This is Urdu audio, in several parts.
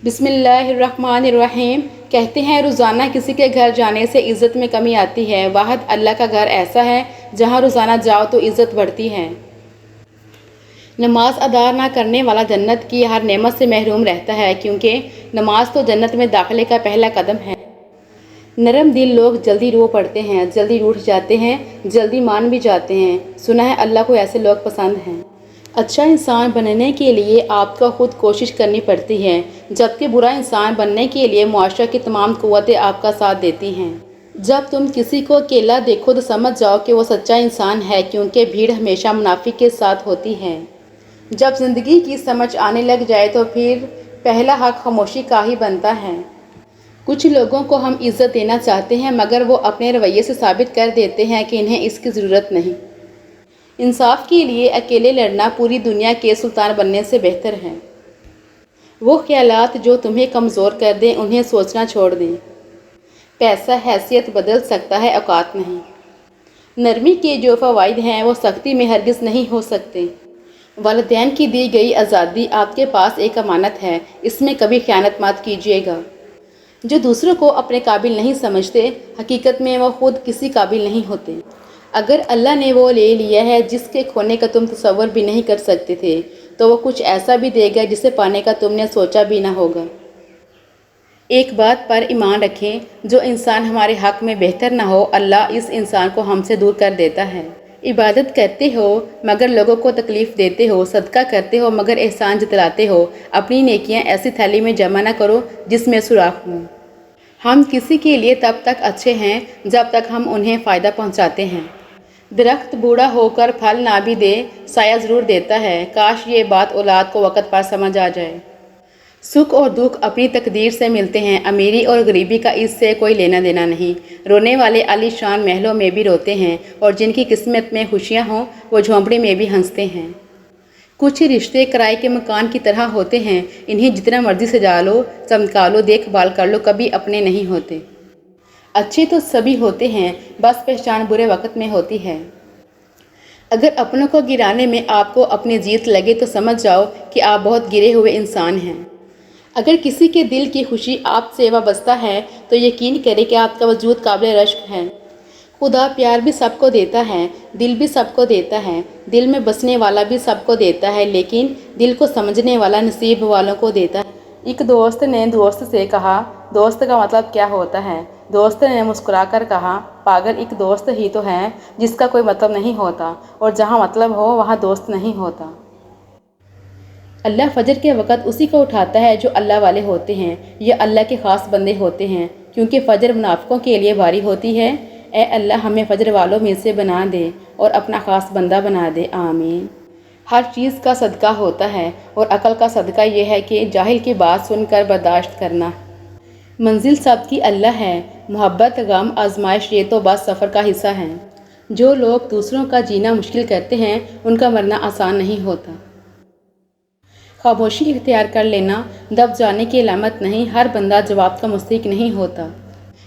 بسم اللہ الرحمن الرحیم۔ کہتے ہیں روزانہ کسی کے گھر جانے سے عزت میں کمی آتی ہے، واحد اللہ کا گھر ایسا ہے جہاں روزانہ جاؤ تو عزت بڑھتی ہے۔ نماز ادا نہ کرنے والا جنت کی ہر نعمت سے محروم رہتا ہے، کیونکہ نماز تو جنت میں داخلے کا پہلا قدم ہے۔ نرم دل لوگ جلدی رو پڑتے ہیں، جلدی روٹھ جاتے ہیں، جلدی مان بھی جاتے ہیں۔ سنا ہے اللہ کو ایسے لوگ پسند ہیں۔ اچھا انسان بننے کے لیے آپ کو خود کوشش کرنی پڑتی ہے، جبکہ برا انسان بننے کے لیے معاشرہ کی تمام قوتیں آپ کا ساتھ دیتی ہیں۔ جب تم کسی کو اکیلا دیکھو تو سمجھ جاؤ کہ وہ سچا انسان ہے، کیونکہ بھیڑ ہمیشہ منافق کے ساتھ ہوتی ہے۔ جب زندگی کی سمجھ آنے لگ جائے تو پھر پہلا حق خاموشی کا ہی بنتا ہے۔ کچھ لوگوں کو ہم عزت دینا چاہتے ہیں، مگر وہ اپنے رویے سے ثابت کر دیتے ہیں کہ انہیں اس کی ضرورت نہیں۔ انصاف کے لیے اکیلے لڑنا پوری دنیا کے سلطان بننے سے بہتر ہے۔ وہ خیالات جو تمہیں کمزور کر دیں انہیں سوچنا چھوڑ دیں۔ پیسہ حیثیت بدل سکتا ہے، اوقات نہیں۔ نرمی کے جو فوائد ہیں وہ سختی میں ہرگز نہیں ہو سکتے۔ والدین کی دی گئی آزادی آپ کے پاس ایک امانت ہے، اس میں کبھی خیانت مت کیجیے گا۔ جو دوسروں کو اپنے قابل نہیں سمجھتے، حقیقت میں وہ خود کسی قابل نہیں ہوتے۔ اگر اللہ نے وہ لے لیا ہے جس کے کھونے کا تم تصور بھی نہیں کر سکتے تھے، تو وہ کچھ ایسا بھی دے گا جسے پانے کا تم نے سوچا بھی نہ ہوگا۔ ایک بات پر ایمان رکھیں، جو انسان ہمارے حق میں بہتر نہ ہو، اللہ اس انسان کو ہم سے دور کر دیتا ہے۔ عبادت کرتے ہو مگر لوگوں کو تکلیف دیتے ہو، صدقہ کرتے ہو مگر احسان جتلاتے ہو، اپنی نیکیاں ایسی تھیلی میں جمع نہ کرو جس میں سوراخ ہوں۔ ہم کسی کے لیے تب تک اچھے ہیں جب تک ہم انہیں فائدہ پہنچاتے ہیں۔ درخت بوڑھا ہو کر پھل نہ بھی دے، سایہ ضرور دیتا ہے۔ کاش یہ بات اولاد کو وقت پر سمجھ آ جائے۔ سکھ اور دکھ اپنی تقدیر سے ملتے ہیں، امیری اور غریبی کا اس سے کوئی لینا دینا نہیں۔ رونے والے عالی شان محلوں میں بھی روتے ہیں، اور جن کی قسمت میں خوشیاں ہوں وہ جھونپڑی میں بھی ہنستے ہیں۔ کچھ رشتے کرائے کے مکان کی طرح ہوتے ہیں، انہیں جتنا مرضی سجا لو، چمکا لو، دیکھ بھال کر لو، کبھی اپنے نہیں ہوتے۔ اچھے تو سبھی ہوتے ہیں، بس پہچان برے وقت میں ہوتی ہے۔ اگر اپنوں کو گرانے میں آپ کو اپنی جیت لگے تو سمجھ جاؤ کہ آپ بہت گرے ہوئے انسان ہیں۔ اگر کسی کے دل کی خوشی آپ سے وابستہ ہے تو یقین کرے کہ آپ کا وجود قابل رشک ہے۔ خدا پیار بھی سب کو دیتا ہے، دل بھی سب کو دیتا ہے، دل میں بسنے والا بھی سب کو دیتا ہے، لیکن دل کو سمجھنے والا نصیب والوں کو دیتا ہے۔ ایک دوست نے دوست سے کہا، دوست کا مطلب کیا ہوتا ہے؟ دوست نے مسکرا کر کہا، پاگل، ایک دوست ہی تو ہے جس کا کوئی مطلب نہیں ہوتا، اور جہاں مطلب ہو وہاں دوست نہیں ہوتا۔ اللہ فجر کے وقت اسی کو اٹھاتا ہے جو اللہ والے ہوتے ہیں، یہ اللہ کے خاص بندے ہوتے ہیں، کیونکہ فجر منافقوں کے لیے بھاری ہوتی ہے۔ اے اللہ ہمیں فجر والوں میں سے بنا دے اور اپنا خاص بندہ بنا دے، آمین۔ ہر چیز کا صدقہ ہوتا ہے، اور عقل کا صدقہ یہ ہے کہ جاہل کی بات سن کر برداشت کرنا۔ منزل سب کی اللہ ہے، محبت، غم، آزمائش یہ تو بس سفر کا حصہ ہے۔ جو لوگ دوسروں کا جینا مشکل کرتے ہیں ان کا مرنا آسان نہیں ہوتا۔ خاموشی اختیار کر لینا دب جانے کی علامت نہیں، ہر بندہ جواب کا مستحق نہیں ہوتا۔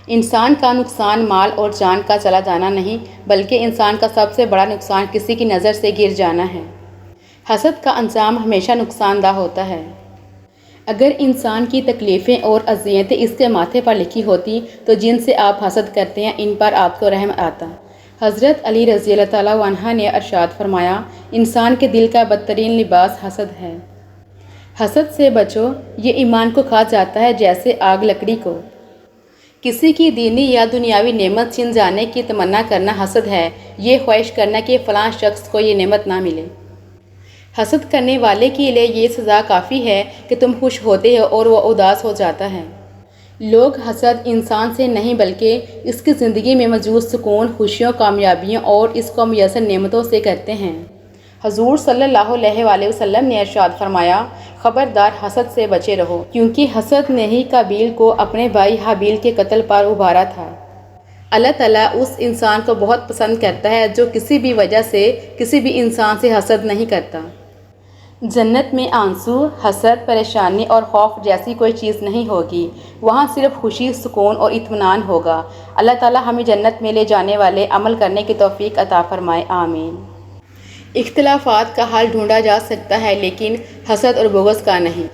انسان کا نقصان مال اور جان کا چلا جانا نہیں، بلکہ انسان کا سب سے بڑا نقصان کسی کی نظر سے گر جانا ہے۔ حسد کا انجام ہمیشہ نقصان دہ ہوتا ہے۔ اگر انسان کی تکلیفیں اور اذیتیں اس کے ماتھے پر لکھی ہوتی تو جن سے آپ حسد کرتے ہیں ان پر آپ کو رحم آتا۔ حضرت علی رضی اللہ تعالیٰ عنہ نے ارشاد فرمایا، انسان کے دل کا بدترین لباس حسد ہے۔ حسد سے بچو، یہ ایمان کو کھا جاتا ہے جیسے آگ لکڑی کو۔ کسی کی دینی یا دنیاوی نعمت چھن جانے کی تمنا کرنا حسد ہے، یہ خواہش کرنا کہ فلاں شخص کو یہ نعمت نہ ملے۔ حسد کرنے والے کے لیے یہ سزا کافی ہے کہ تم خوش ہوتے ہو اور وہ اداس ہو جاتا ہے۔ لوگ حسد انسان سے نہیں بلکہ اس کی زندگی میں موجود سکون، خوشیوں، کامیابیوں اور اس کو میسر نعمتوں سے کرتے ہیں۔ حضور صلی اللہ علیہ وآلہ وسلم نے ارشاد فرمایا، خبردار حسد سے بچے رہو، کیونکہ حسد نے ہی قابیل کو اپنے بھائی حابیل کے قتل پر ابھارا تھا۔ اللہ تعالیٰ اس انسان کو بہت پسند کرتا ہے جو کسی بھی وجہ سے کسی بھی انسان سے حسد نہیں کرتا۔ جنت میں آنسو، حسد، پریشانی اور خوف جیسی کوئی چیز نہیں ہوگی، وہاں صرف خوشی، سکون اور اطمینان ہوگا۔ اللہ تعالیٰ ہمیں جنت میں لے جانے والے عمل کرنے کی توفیق عطا فرمائے، آمین۔ اختلافات کا حل ڈھونڈا جا سکتا ہے لیکن حسد اور بغض کا نہیں۔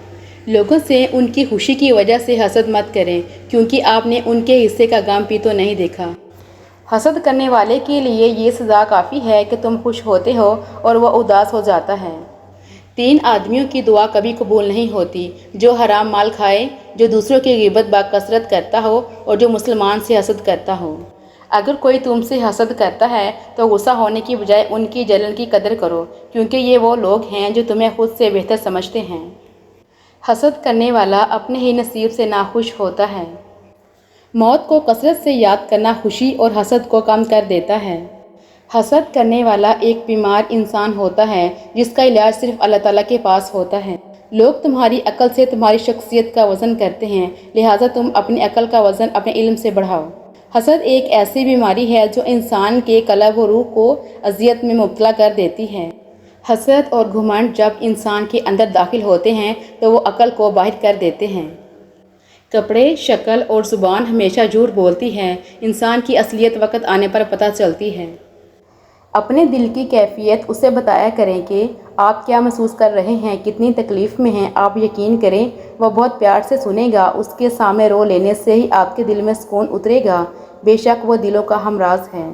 لوگوں سے ان کی خوشی کی وجہ سے حسد مت کریں، کیونکہ آپ نے ان کے حصے کا غم بھی تو نہیں دیکھا۔ حسد کرنے والے کے لیے یہ سزا کافی ہے کہ تم خوش ہوتے ہو اور وہ اداس ہو جاتا ہے۔ 3 آدمیوں کی دعا کبھی قبول نہیں ہوتی: جو حرام مال کھائے، جو دوسروں کی غیبت بکثرت کرتا ہو، اور جو مسلمان سے حسد کرتا ہو۔ اگر کوئی تم سے حسد کرتا ہے تو غصہ ہونے کی بجائے ان کی جلن کی قدر کرو، کیونکہ یہ وہ لوگ ہیں جو تمہیں خود سے بہتر سمجھتے ہیں۔ حسد کرنے والا اپنے ہی نصیب سے ناخوش ہوتا ہے۔ موت کو کثرت سے یاد کرنا خوشی اور حسد کو کم کر دیتا ہے۔ حسد کرنے والا ایک بیمار انسان ہوتا ہے جس کا علاج صرف اللہ تعالیٰ کے پاس ہوتا ہے۔ لوگ تمہاری عقل سے تمہاری شخصیت کا وزن کرتے ہیں، لہٰذا تم اپنی عقل کا وزن اپنے علم سے بڑھاؤ۔ حسد ایک ایسی بیماری ہے جو انسان کے قلب و روح کو اذیت میں مبتلا کر دیتی ہے۔ حسد اور گھمنڈ جب انسان کے اندر داخل ہوتے ہیں تو وہ عقل کو باہر کر دیتے ہیں۔ کپڑے، شکل اور زبان ہمیشہ جھوٹ بولتی ہے، انسان کی اصلیت وقت آنے پر پتہ چلتی ہے۔ اپنے دل کی کیفیت اسے بتایا کریں کہ آپ کیا محسوس کر رہے ہیں، کتنی تکلیف میں ہیں۔ آپ یقین کریں وہ بہت پیار سے سنے گا، اس کے سامنے رو لینے سے ہی آپ کے دل میں سکون اترے گا، بے شک وہ دلوں کا ہمراز ہے۔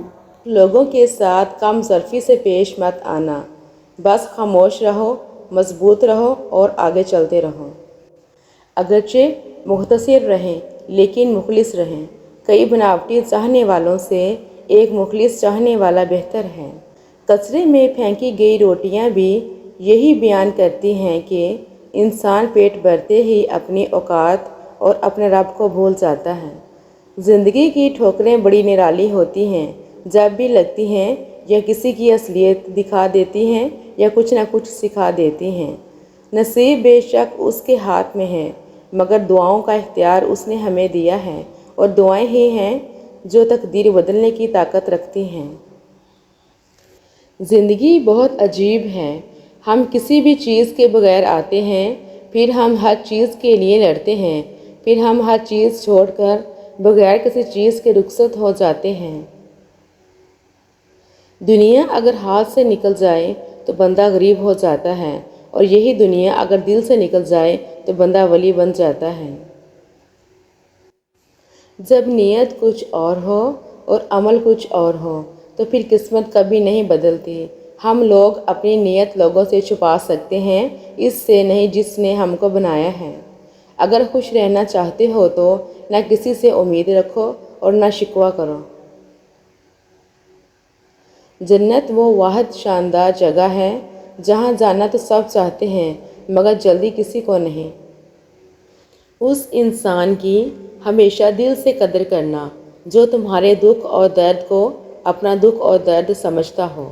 لوگوں کے ساتھ کم ظرفی سے پیش مت آنا، بس خاموش رہو، مضبوط رہو اور آگے چلتے رہو۔ اگرچہ مختصر رہیں لیکن مخلص رہیں۔ کئی بناوٹی چاہنے والوں سے ایک مخلص چاہنے والا بہتر ہے۔ کچرے میں پھینکی گئی روٹیاں بھی یہی بیان کرتی ہیں کہ انسان پیٹ بھرتے ہی اپنی اوقات اور اپنے رب کو بھول جاتا ہے۔ زندگی کی ٹھوکریں بڑی نرالی ہوتی ہیں، جب بھی لگتی ہیں یا کسی کی اصلیت دکھا دیتی ہیں یا کچھ نہ کچھ سکھا دیتی ہیں۔ نصیب بے شک اس کے ہاتھ میں ہے، مگر دعاؤں کا اختیار اس نے ہمیں دیا ہے، اور دعائیں ہی ہیں جو تقدیر بدلنے کی طاقت رکھتی ہیں۔ زندگی بہت عجیب ہے، ہم کسی بھی چیز کے بغیر آتے ہیں، پھر ہم ہر چیز کے لیے لڑتے ہیں، پھر ہم ہر چیز چھوڑ کر بغیر کسی چیز کے رخصت ہو جاتے ہیں۔ دنیا اگر ہاتھ سے نکل جائے تو بندہ غریب ہو جاتا ہے، اور یہی دنیا اگر دل سے نکل جائے تو بندہ ولی بن جاتا ہے۔ جب نیت کچھ اور ہو اور عمل کچھ اور ہو تو پھر قسمت کبھی نہیں بدلتی۔ ہم لوگ اپنی نیت لوگوں سے چھپا سکتے ہیں، اس سے نہیں جس نے ہم کو بنایا ہے۔ اگر خوش رہنا چاہتے ہو تو نہ کسی سے امید رکھو اور نہ شکوہ کرو۔ جنت وہ واحد شاندار جگہ ہے جہاں جانا تو سب چاہتے ہیں مگر جلدی کسی کو نہیں۔ اس انسان کی ہمیشہ دل سے قدر کرنا جو تمہارے دکھ اور درد کو اپنا دکھ اور درد سمجھتا ہو۔